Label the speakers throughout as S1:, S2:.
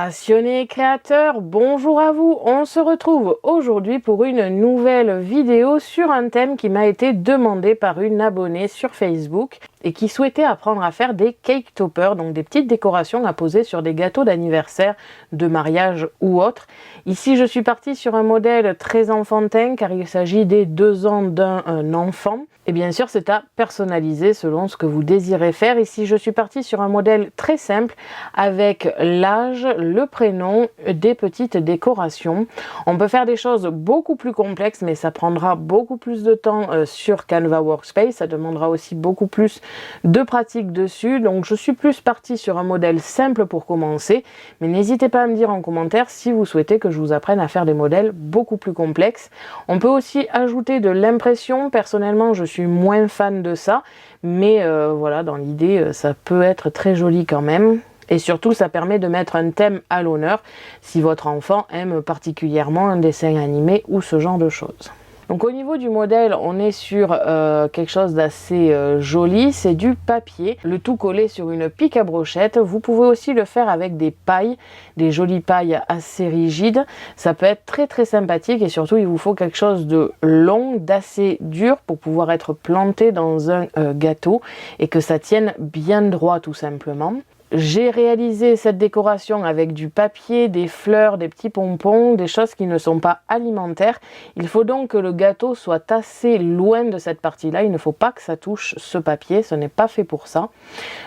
S1: Passionnés créateurs, bonjour à vous. On se retrouve aujourd'hui pour une nouvelle vidéo sur un thème qui m'a été demandé par une abonnée sur Facebook et qui souhaitait apprendre à faire des cake toppers, donc des petites décorations à poser sur des gâteaux d'anniversaire, de mariage ou autre. Ici, je suis partie sur un modèle très enfantin car il s'agit des 2 ans d'un enfant. Et bien sûr, c'est à personnaliser selon ce que vous désirez faire. Ici, je suis partie sur un modèle très simple avec l'âge, le prénom, des petites décorations. On peut faire des choses beaucoup plus complexes, mais ça prendra beaucoup plus de temps sur Canva Workspace. Ça demandera aussi beaucoup plus de pratique dessus. Donc, je suis plus partie sur un modèle simple pour commencer. Mais n'hésitez pas à me dire en commentaire si vous souhaitez que je vous apprenne à faire des modèles beaucoup plus complexes. On peut aussi ajouter de l'impression. Personnellement, je suis moins fan de ça, mais voilà, dans l'idée, ça peut être très joli quand même. Et surtout, ça permet de mettre un thème à l'honneur si votre enfant aime particulièrement un dessin animé ou ce genre de choses. Donc au niveau du modèle, on est sur quelque chose d'assez joli, c'est du papier, le tout collé sur une pique à brochette. Vous pouvez aussi le faire avec des pailles, des jolies pailles assez rigides. Ça peut être très très sympathique et surtout il vous faut quelque chose de long, d'assez dur pour pouvoir être planté dans un gâteau et que ça tienne bien droit tout simplement. J'ai réalisé cette décoration avec du papier, des fleurs, des petits pompons, des choses qui ne sont pas alimentaires. Il faut donc que le gâteau soit assez loin de cette partie-là. Il ne faut pas que ça touche ce papier, ce n'est pas fait pour ça.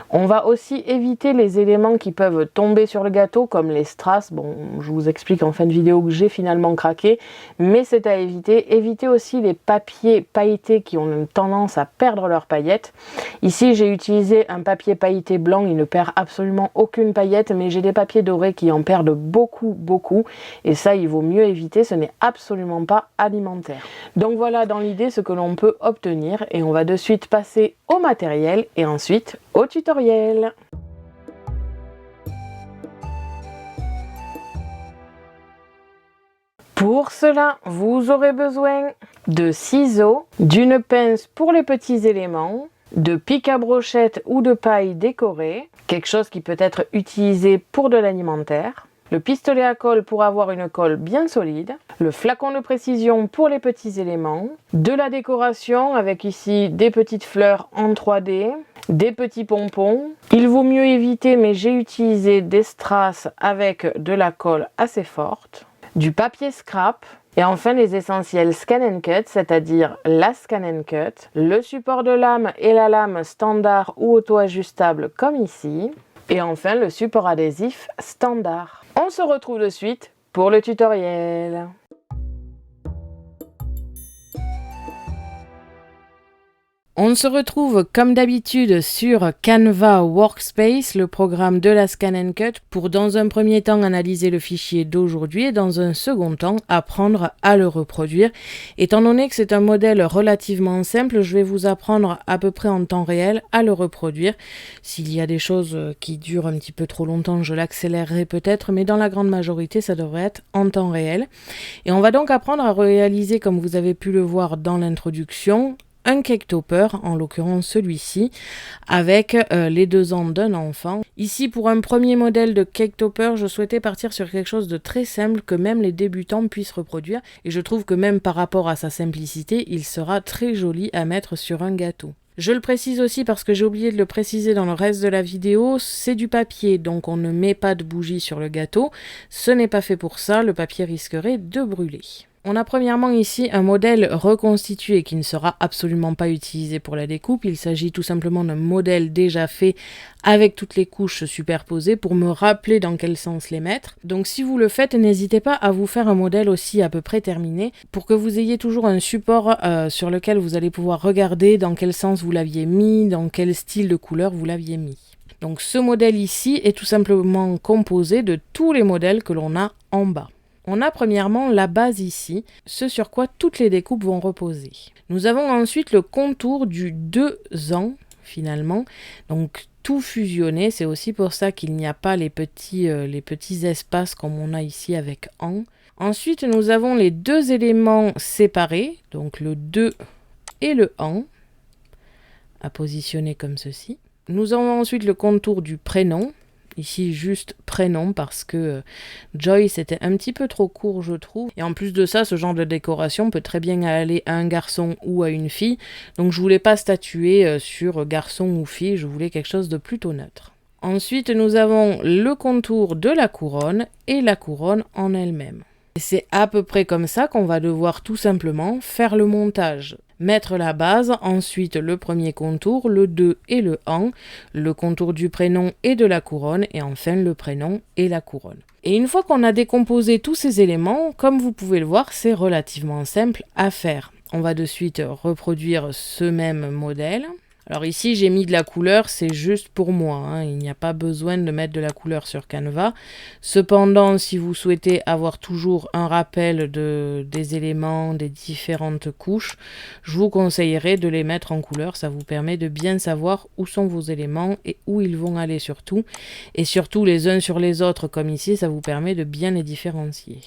S1: On va aussi éviter les éléments qui peuvent tomber sur le gâteau, comme les strass. Bon, je vous explique en fin de vidéo que j'ai finalement craqué, mais c'est à éviter. Évitez aussi les papiers pailletés qui ont une tendance à perdre leurs paillettes. Ici, j'ai utilisé un papier pailleté blanc, il ne perd absolument aucune paillette, mais j'ai des papiers dorés qui en perdent beaucoup, et ça, il vaut mieux éviter, ce n'est absolument pas alimentaire. Donc voilà dans l'idée ce que l'on peut obtenir, et on va de suite passer au matériel, et ensuite au tutoriel. Pour cela, vous aurez besoin de ciseaux, d'une pince pour les petits éléments, de pique à brochette ou de paille décorée, quelque chose qui peut être utilisé pour de l'alimentaire, le pistolet à colle pour avoir une colle bien solide, le flacon de précision pour les petits éléments, de la décoration avec ici des petites fleurs en 3D, des petits pompons. Il vaut mieux éviter, mais j'ai utilisé des strass avec de la colle assez forte, du papier scrap, et enfin les essentiels Scan & Cut, c'est-à-dire la Scan & Cut, le support de lame et la lame standard ou auto-ajustable comme ici, et enfin le support adhésif standard. On se retrouve de suite pour le tutoriel. On se retrouve comme d'habitude sur Canva Workspace, le programme de la Scan & Cut, pour dans un premier temps analyser le fichier d'aujourd'hui et dans un second temps apprendre à le reproduire. Étant donné que c'est un modèle relativement simple, je vais vous apprendre à peu près en temps réel à le reproduire. S'il y a des choses qui durent un petit peu trop longtemps, je l'accélérerai peut-être, mais dans la grande majorité, ça devrait être en temps réel. Et on va donc apprendre à réaliser, comme vous avez pu le voir dans l'introduction, un cake topper, en l'occurrence celui-ci, avec les 2 ans d'un enfant. Ici, pour un premier modèle de cake topper, je souhaitais partir sur quelque chose de très simple que même les débutants puissent reproduire. Et je trouve que même par rapport à sa simplicité, il sera très joli à mettre sur un gâteau. Je le précise aussi parce que j'ai oublié de le préciser dans le reste de la vidéo, c'est du papier, donc on ne met pas de bougie sur le gâteau. Ce n'est pas fait pour ça, le papier risquerait de brûler. On a premièrement ici un modèle reconstitué qui ne sera absolument pas utilisé pour la découpe. Il s'agit tout simplement d'un modèle déjà fait avec toutes les couches superposées pour me rappeler dans quel sens les mettre. Donc si vous le faites, n'hésitez pas à vous faire un modèle aussi à peu près terminé pour que vous ayez toujours un support sur lequel vous allez pouvoir regarder dans quel sens vous l'aviez mis, dans quel style de couleur vous l'aviez mis. Donc ce modèle ici est tout simplement composé de tous les modèles que l'on a en bas. On a premièrement la base ici, ce sur quoi toutes les découpes vont reposer. Nous avons ensuite le contour du 2 ans finalement, donc tout fusionné, c'est aussi pour ça qu'il n'y a pas les petits espaces comme on a ici avec an. Ensuite nous avons les 2 éléments séparés, donc le 2 et le an, à positionner comme ceci. Nous avons ensuite le contour du prénom, Ici juste prénom parce que Joy c'était un petit peu trop court je trouve. Et en plus de ça, ce genre de décoration peut très bien aller à un garçon ou à une fille. Donc je voulais pas statuer sur garçon ou fille, je voulais quelque chose de plutôt neutre. Ensuite nous avons le contour de la couronne et la couronne en elle-même. Et c'est à peu près comme ça qu'on va devoir tout simplement faire le montage. Mettre la base, ensuite le premier contour, le 2 et le 1, le contour du prénom et de la couronne, et enfin le prénom et la couronne. Et une fois qu'on a décomposé tous ces éléments, comme vous pouvez le voir, c'est relativement simple à faire. On va de suite reproduire ce même modèle. Alors ici, j'ai mis de la couleur, c'est juste pour moi, hein. Il n'y a pas besoin de mettre de la couleur sur Canva. Cependant, si vous souhaitez avoir toujours un rappel des éléments, des différentes couches, je vous conseillerais de les mettre en couleur. Ça vous permet de bien savoir où sont vos éléments et où ils vont aller surtout. Et surtout les uns sur les autres, comme ici, ça vous permet de bien les différencier.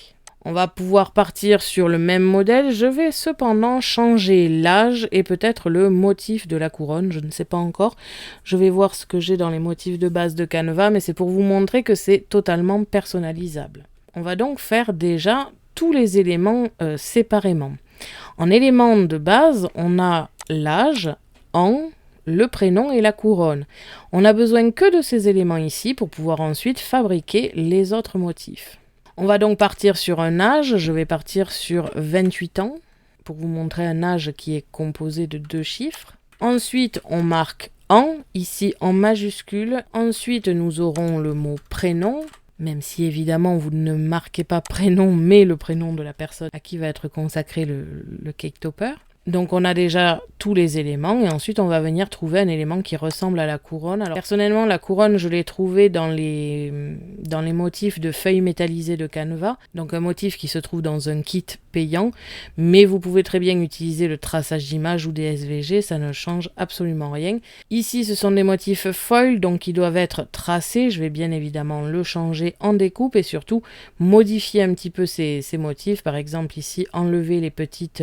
S1: On va pouvoir partir sur le même modèle. Je vais cependant changer l'âge et peut-être le motif de la couronne. Je ne sais pas encore. Je vais voir ce que j'ai dans les motifs de base de Canva, mais c'est pour vous montrer que c'est totalement personnalisable. On va donc faire déjà tous les éléments séparément. En éléments de base, on a l'âge, le prénom et la couronne. On n'a besoin que de ces éléments ici pour pouvoir ensuite fabriquer les autres motifs. On va donc partir sur un âge, je vais partir sur 28 ans, pour vous montrer un âge qui est composé de 2 chiffres. Ensuite, on marque an, ici en majuscule. Ensuite, nous aurons le mot prénom, même si évidemment vous ne marquez pas prénom, mais le prénom de la personne à qui va être consacré le cake topper. Donc on a déjà tous les éléments et ensuite on va venir trouver un élément qui ressemble à la couronne. Alors personnellement la couronne je l'ai trouvée dans les motifs de feuilles métallisées de Canva, donc un motif qui se trouve dans un kit payant, mais vous pouvez très bien utiliser le traçage d'image ou des SVG, ça ne change absolument rien. Ici ce sont des motifs foil donc qui doivent être tracés, je vais bien évidemment le changer en découpe et surtout modifier un petit peu ces motifs, par exemple ici enlever les petites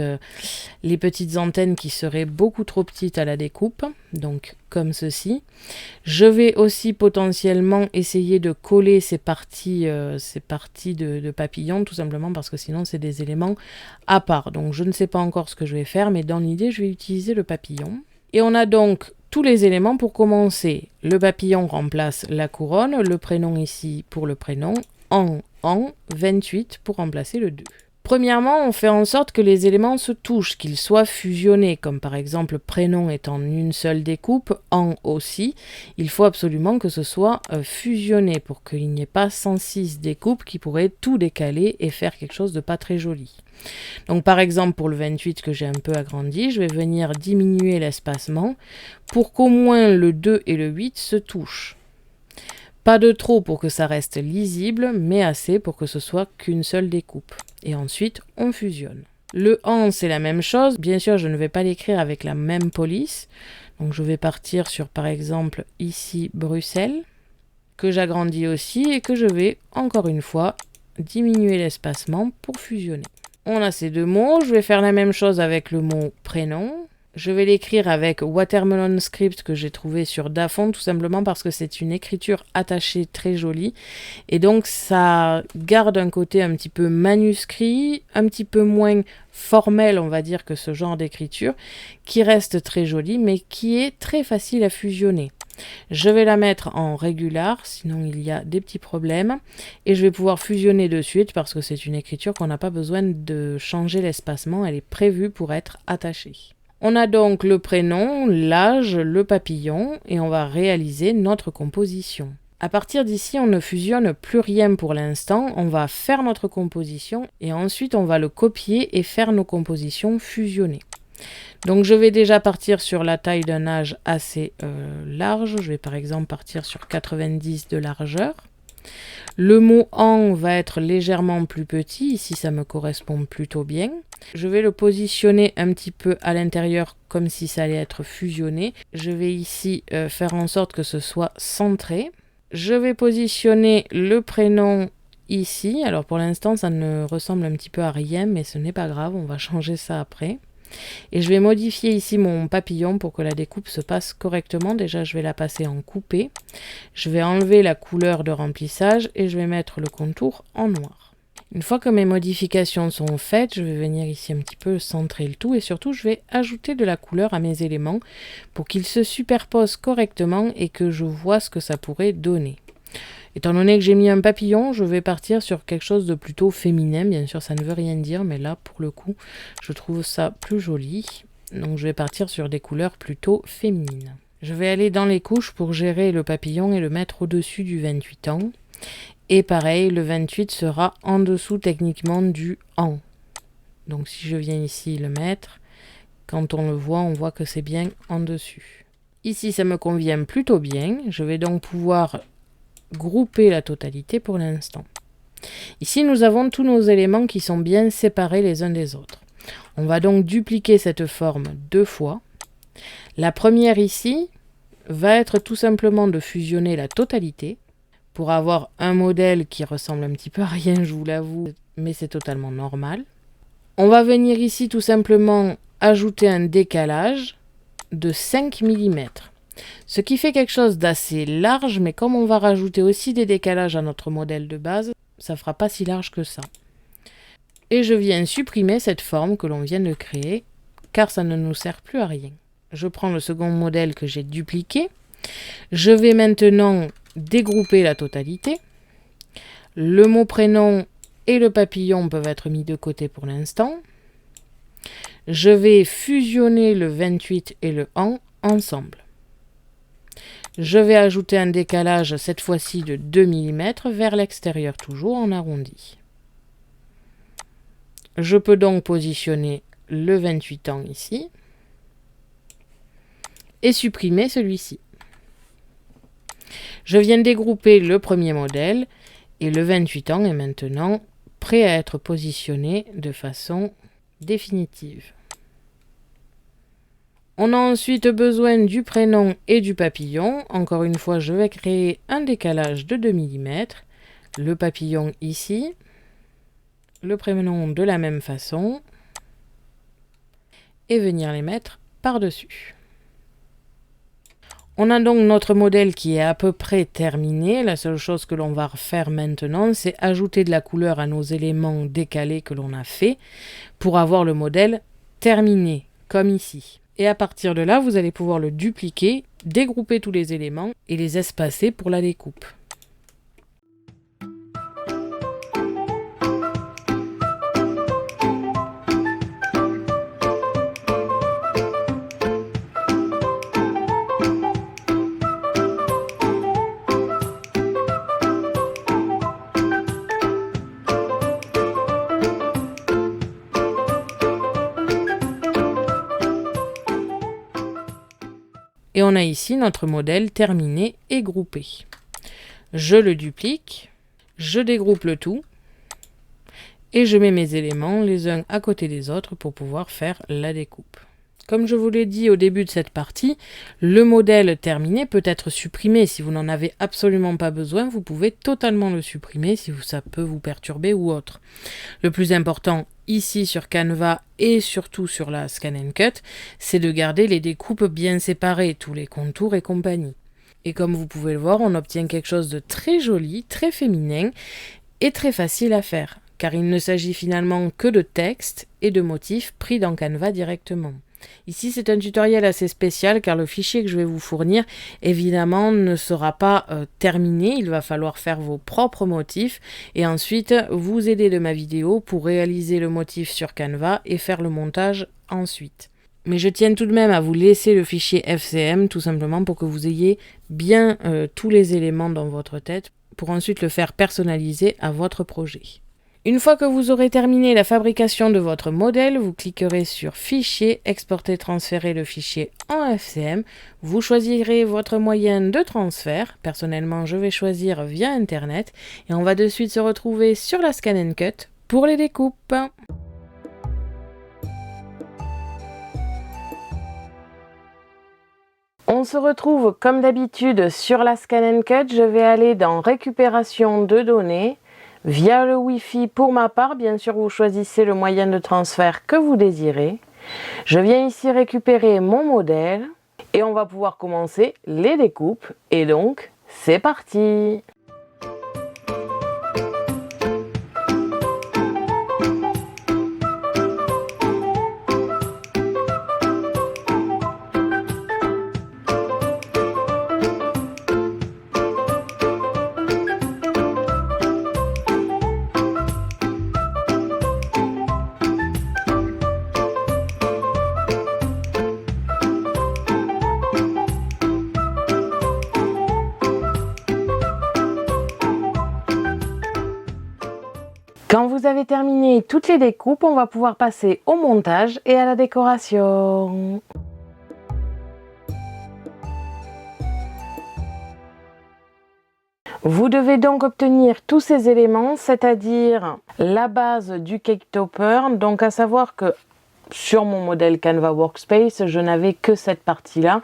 S1: antennes qui seraient beaucoup trop petites à la découpe, donc comme ceci. Je vais aussi potentiellement essayer de coller ces parties de papillon, tout simplement parce que sinon c'est des éléments à part. Donc je ne sais pas encore ce que je vais faire, mais dans l'idée je vais utiliser le papillon. Et on a donc tous les éléments pour commencer. Le papillon remplace la couronne, le prénom ici pour le prénom, en 28 pour remplacer le 2. Premièrement, on fait en sorte que les éléments se touchent, qu'ils soient fusionnés, comme par exemple prénom est en une seule découpe, en aussi. Il faut absolument que ce soit fusionné pour qu'il n'y ait pas 106 découpes qui pourraient tout décaler et faire quelque chose de pas très joli. Donc par exemple pour le 28 que j'ai un peu agrandi, je vais venir diminuer l'espacement pour qu'au moins le 2 et le 8 se touchent. Pas de trop pour que ça reste lisible, mais assez pour que ce soit qu'une seule découpe. Et ensuite, on fusionne. Le en, c'est la même chose. Bien sûr, je ne vais pas l'écrire avec la même police. Donc, je vais partir sur, par exemple, ici, Bruxelles, que j'agrandis aussi et que je vais, encore une fois, diminuer l'espacement pour fusionner. On a ces deux mots. Je vais faire la même chose avec le mot prénom. Je vais l'écrire avec Watermelon Script que j'ai trouvé sur Dafont, tout simplement parce que c'est une écriture attachée très jolie. Et donc ça garde un côté un petit peu manuscrit, un petit peu moins formel, on va dire, que ce genre d'écriture, qui reste très jolie, mais qui est très facile à fusionner. Je vais la mettre en régular, sinon il y a des petits problèmes. Et je vais pouvoir fusionner de suite parce que c'est une écriture qu'on n'a pas besoin de changer l'espacement, elle est prévue pour être attachée. On a donc le prénom, l'âge, le papillon et on va réaliser notre composition. À partir d'ici, on ne fusionne plus rien pour l'instant, on va faire notre composition et ensuite on va le copier et faire nos compositions fusionnées. Donc je vais déjà partir sur la taille d'un âge assez large, je vais par exemple partir sur 90 de largeur. Le mot en va être légèrement plus petit, ici ça me correspond plutôt bien. Je vais le positionner un petit peu à l'intérieur comme si ça allait être fusionné. Je vais ici faire en sorte que ce soit centré. Je vais positionner le prénom ici. Alors pour l'instant ça ne ressemble un petit peu à rien mais ce n'est pas grave, on va changer ça après. Et je vais modifier ici mon papillon pour que la découpe se passe correctement. Déjà, je vais la passer en coupé. Je vais enlever la couleur de remplissage et je vais mettre le contour en noir. Une fois que mes modifications sont faites, je vais venir ici un petit peu centrer le tout et surtout, je vais ajouter de la couleur à mes éléments pour qu'ils se superposent correctement et que je vois ce que ça pourrait donner. Étant donné que j'ai mis un papillon, je vais partir sur quelque chose de plutôt féminin. Bien sûr, ça ne veut rien dire, mais là, pour le coup, je trouve ça plus joli. Donc, je vais partir sur des couleurs plutôt féminines. Je vais aller dans les couches pour gérer le papillon et le mettre au-dessus du 28 ans. Et pareil, le 28 sera en dessous techniquement du an. Donc, si je viens ici le mettre, quand on le voit, on voit que c'est bien en dessus. Ici, ça me convient plutôt bien. Je vais donc pouvoir grouper la totalité pour l'instant. Ici, nous avons tous nos éléments qui sont bien séparés les uns des autres. On va donc dupliquer cette forme 2 fois. La première ici va être tout simplement de fusionner la totalité pour avoir un modèle qui ressemble un petit peu à rien, je vous l'avoue, mais c'est totalement normal. On va venir ici tout simplement ajouter un décalage de 5 mm. Ce qui fait quelque chose d'assez large, mais comme on va rajouter aussi des décalages à notre modèle de base, ça ne fera pas si large que ça. Et je viens supprimer cette forme que l'on vient de créer, car ça ne nous sert plus à rien. Je prends le second modèle que j'ai dupliqué. Je vais maintenant dégrouper la totalité. Le mot prénom et le papillon peuvent être mis de côté pour l'instant. Je vais fusionner le 28 et le an ensemble. Je vais ajouter un décalage, cette fois-ci de 2 mm vers l'extérieur, toujours en arrondi. Je peux donc positionner le 28 ans ici et supprimer celui-ci. Je viens dégrouper le premier modèle et le 28 ans est maintenant prêt à être positionné de façon définitive. On a ensuite besoin du prénom et du papillon. Encore une fois, je vais créer un décalage de 2 mm. Le papillon ici. Le prénom de la même façon. Et venir les mettre par-dessus. On a donc notre modèle qui est à peu près terminé. La seule chose que l'on va faire maintenant, c'est ajouter de la couleur à nos éléments décalés que l'on a fait pour avoir le modèle terminé, comme ici. Et à partir de là, vous allez pouvoir le dupliquer, dégrouper tous les éléments et les espacer pour la découpe. Et on a ici notre modèle terminé et groupé. Je le duplique, je dégroupe le tout et je mets mes éléments les uns à côté des autres pour pouvoir faire la découpe. Comme je vous l'ai dit au début de cette partie, le modèle terminé peut être supprimé. Si vous n'en avez absolument pas besoin, vous pouvez totalement le supprimer si ça peut vous perturber ou autre. Le plus important ici sur Canva et surtout sur la Scan & Cut, c'est de garder les découpes bien séparées, tous les contours et compagnie. Et comme vous pouvez le voir, on obtient quelque chose de très joli, très féminin et très facile à faire, car il ne s'agit finalement que de texte et de motifs pris dans Canva directement. Ici, c'est un tutoriel assez spécial car le fichier que je vais vous fournir, évidemment, ne sera pas terminé. Il va falloir faire vos propres motifs et ensuite vous aider de ma vidéo pour réaliser le motif sur Canva et faire le montage ensuite. Mais je tiens tout de même à vous laisser le fichier FCM tout simplement pour que vous ayez bien tous les éléments dans votre tête pour ensuite le faire personnaliser à votre projet. Une fois que vous aurez terminé la fabrication de votre modèle, vous cliquerez sur Fichier, Exporter, transférer le fichier en FCM. Vous choisirez votre moyen de transfert. Personnellement, je vais choisir via Internet. Et on va de suite se retrouver sur la Scan & Cut pour les découpes. On se retrouve comme d'habitude sur la Scan & Cut. Je vais aller dans Récupération de données. Via le Wi-Fi pour ma part, bien sûr vous choisissez le moyen de transfert que vous désirez. Je viens ici récupérer mon modèle et on va pouvoir commencer les découpes. Et donc, c'est parti! Quand vous avez terminé toutes les découpes, on va pouvoir passer au montage et à la décoration. Vous devez donc obtenir tous ces éléments, c'est-à-dire la base du cake topper, donc à savoir que sur mon modèle Canva Workspace, je n'avais que cette partie-là.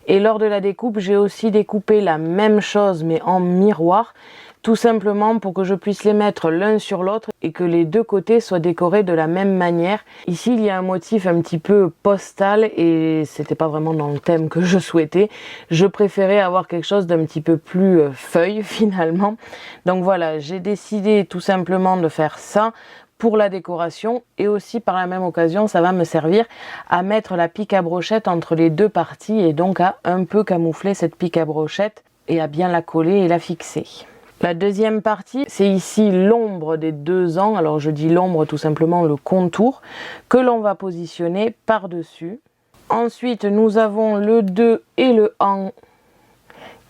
S1: Et lors de la découpe, j'ai aussi découpé la même chose mais en miroir, tout simplement pour que je puisse les mettre l'un sur l'autre et que les deux côtés soient décorés de la même manière. Ici, il y a un motif un petit peu postal et c'était pas vraiment dans le thème que je souhaitais. Je préférais avoir quelque chose d'un petit peu plus feuille finalement. Donc voilà, j'ai décidé tout simplement de faire ça pour la décoration et aussi par la même occasion ça va me servir à mettre la pique à brochette entre les deux parties et donc à un peu camoufler cette pique à brochette et à bien la coller et la fixer. La deuxième partie, c'est ici l'ombre des deux ans, alors je dis l'ombre tout simplement le contour, que l'on va positionner par-dessus. Ensuite nous avons le 2 et le an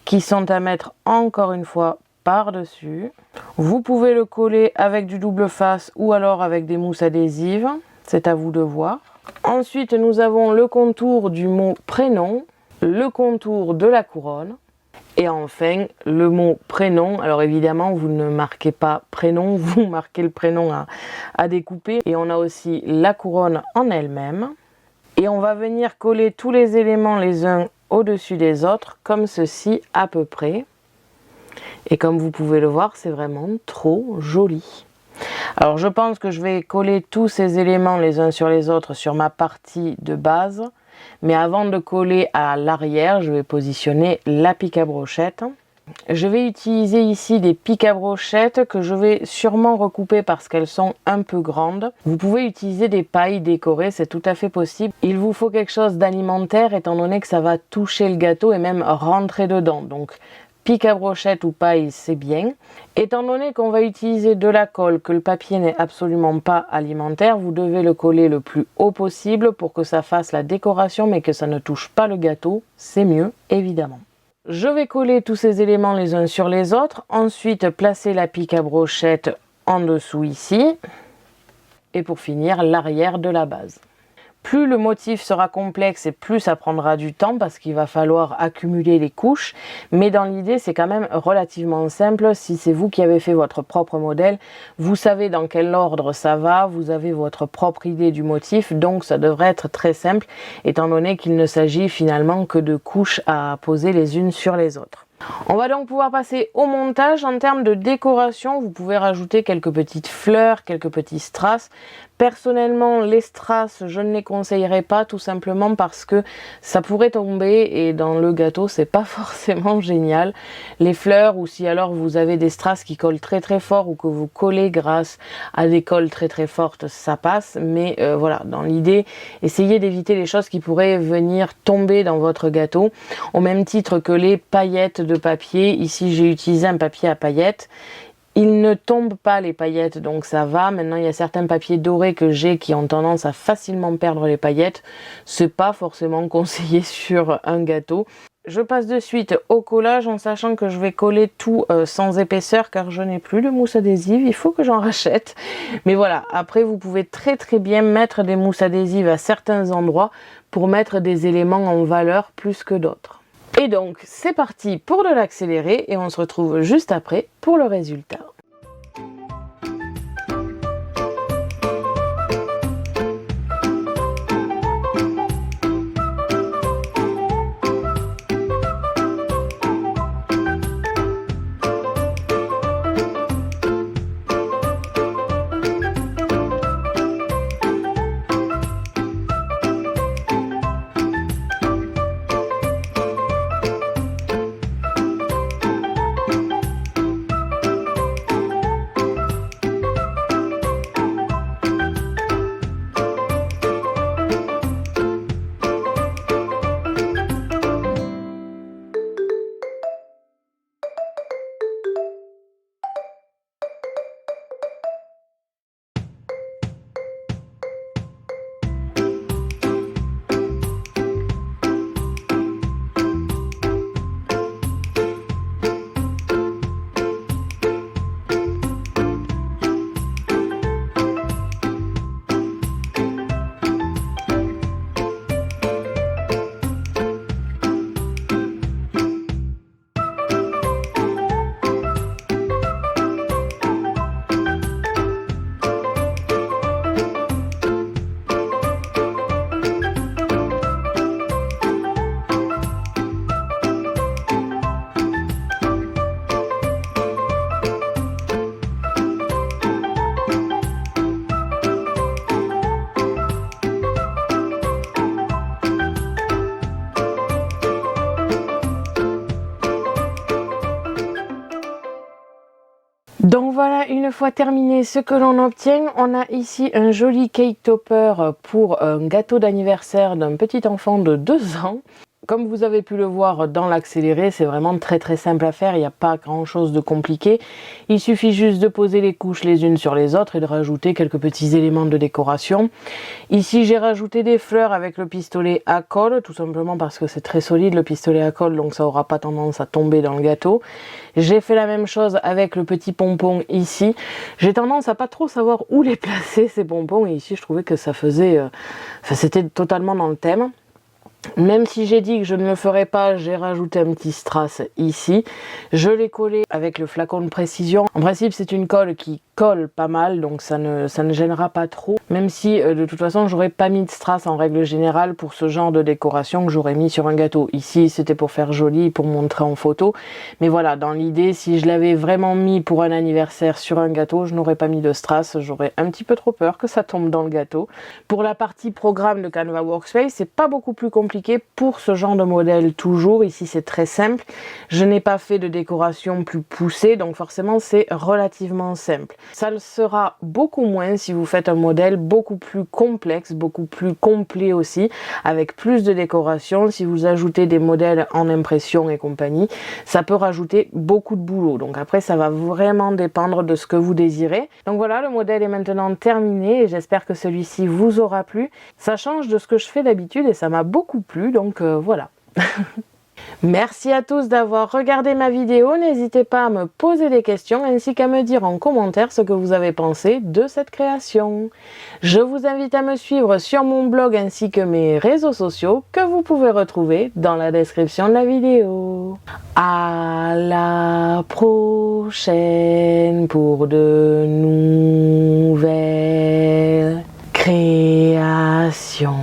S1: qui sont à mettre encore une fois par-dessus. Vous pouvez le coller avec du double face ou alors avec des mousses adhésives, c'est à vous de voir. Ensuite nous avons le contour du mot prénom, le contour de la couronne et enfin le mot prénom. Alors évidemment vous ne marquez pas prénom, vous marquez le prénom à découper. Et on a aussi la couronne en elle-même. Et on va venir coller tous les éléments les uns au-dessus des autres comme ceci à peu près. Et comme vous pouvez le voir, c'est vraiment trop joli. Alors je pense que je vais coller tous ces éléments les uns sur les autres sur ma partie de base. Mais avant de coller à l'arrière, je vais positionner la pique à brochette. Je vais utiliser ici des piques à brochette que je vais sûrement recouper parce qu'elles sont un peu grandes. Vous pouvez utiliser des pailles décorées, c'est tout à fait possible. Il vous faut quelque chose d'alimentaire étant donné que ça va toucher le gâteau et même rentrer dedans. Donc pique à brochette ou paille, c'est bien. Étant donné qu'on va utiliser de la colle, que le papier n'est absolument pas alimentaire, vous devez le coller le plus haut possible pour que ça fasse la décoration mais que ça ne touche pas le gâteau. C'est mieux, évidemment. Je vais coller tous ces éléments les uns sur les autres. Ensuite, placer la pique à brochette en dessous ici. Et pour finir, l'arrière de la base. Plus le motif sera complexe et plus ça prendra du temps parce qu'il va falloir accumuler les couches. Mais dans l'idée, c'est quand même relativement simple. Si c'est vous qui avez fait votre propre modèle, vous savez dans quel ordre ça va, vous avez votre propre idée du motif. Donc ça devrait être très simple étant donné qu'il ne s'agit finalement que de couches à poser les unes sur les autres. On va donc pouvoir passer au montage. En termes de décoration, vous pouvez rajouter quelques petites fleurs, quelques petits strass. Personnellement, les strass, je ne les conseillerais pas tout simplement parce que ça pourrait tomber et dans le gâteau, c'est pas forcément génial. Les fleurs ou si alors vous avez des strass qui collent très très fort ou que vous collez grâce à des colles très très fortes, ça passe. Mais voilà, dans l'idée, essayez d'éviter les choses qui pourraient venir tomber dans votre gâteau. Au même titre que les paillettes de papier. Ici, j'ai utilisé un papier à paillettes. Il ne tombe pas les paillettes, donc ça va. Maintenant, il y a certains papiers dorés que j'ai qui ont tendance à facilement perdre les paillettes. C'est pas forcément conseillé sur un gâteau. Je passe de suite au collage en sachant que je vais coller tout sans épaisseur car je n'ai plus de mousse adhésive. Il faut que j'en rachète. Mais voilà, après vous pouvez très bien mettre des mousses adhésives à certains endroits pour mettre des éléments en valeur plus que d'autres. Et donc c'est parti pour de l'accéléré et on se retrouve juste après pour le résultat. Donc voilà, une fois terminé ce que l'on obtient, on a ici un joli cake topper pour un gâteau d'anniversaire d'un petit enfant de 2 ans. Comme vous avez pu le voir dans l'accéléré, c'est vraiment très simple à faire, il n'y a pas grand chose de compliqué. Il suffit juste de poser les couches les unes sur les autres et de rajouter quelques petits éléments de décoration. Ici j'ai rajouté des fleurs avec le pistolet à colle, tout simplement parce que c'est très solide le pistolet à colle, donc ça n'aura pas tendance à tomber dans le gâteau. J'ai fait la même chose avec le petit pompon ici. J'ai tendance à pas trop savoir où les placer ces pompons, et ici je trouvais que ça faisait... c'était totalement dans le thème. Même si j'ai dit que je ne le ferais pas, j'ai rajouté un petit strass ici. Je l'ai collé avec le flacon de précision. En principe, c'est une colle qui colle pas mal, donc ça ne gênera pas trop. Même si, de toute façon, j'aurais pas mis de strass en règle générale pour ce genre de décoration que j'aurais mis sur un gâteau. Ici, c'était pour faire joli, pour montrer en photo. Mais voilà, dans l'idée, si je l'avais vraiment mis pour un anniversaire sur un gâteau, je n'aurais pas mis de strass. J'aurais un petit peu trop peur que ça tombe dans le gâteau. Pour la partie programme de Canva Workspace, c'est pas beaucoup plus compliqué pour ce genre de modèle toujours. Ici, c'est très simple. Je n'ai pas fait de décoration plus poussée, donc forcément, c'est relativement simple. Ça le sera beaucoup moins si vous faites un modèle beaucoup plus complexe, beaucoup plus complet aussi, avec plus de décoration. Si vous ajoutez des modèles en impression et compagnie, ça peut rajouter beaucoup de boulot. Donc après, ça va vraiment dépendre de ce que vous désirez. Donc voilà, le modèle est maintenant terminé et j'espère que celui-ci vous aura plu. Ça change de ce que je fais d'habitude et ça m'a beaucoup plu, donc voilà. Merci à tous d'avoir regardé ma vidéo, n'hésitez pas à me poser des questions ainsi qu'à me dire en commentaire ce que vous avez pensé de cette création. Je vous invite à me suivre sur mon blog ainsi que mes réseaux sociaux que vous pouvez retrouver dans la description de la vidéo. À la prochaine pour de nouvelles créations.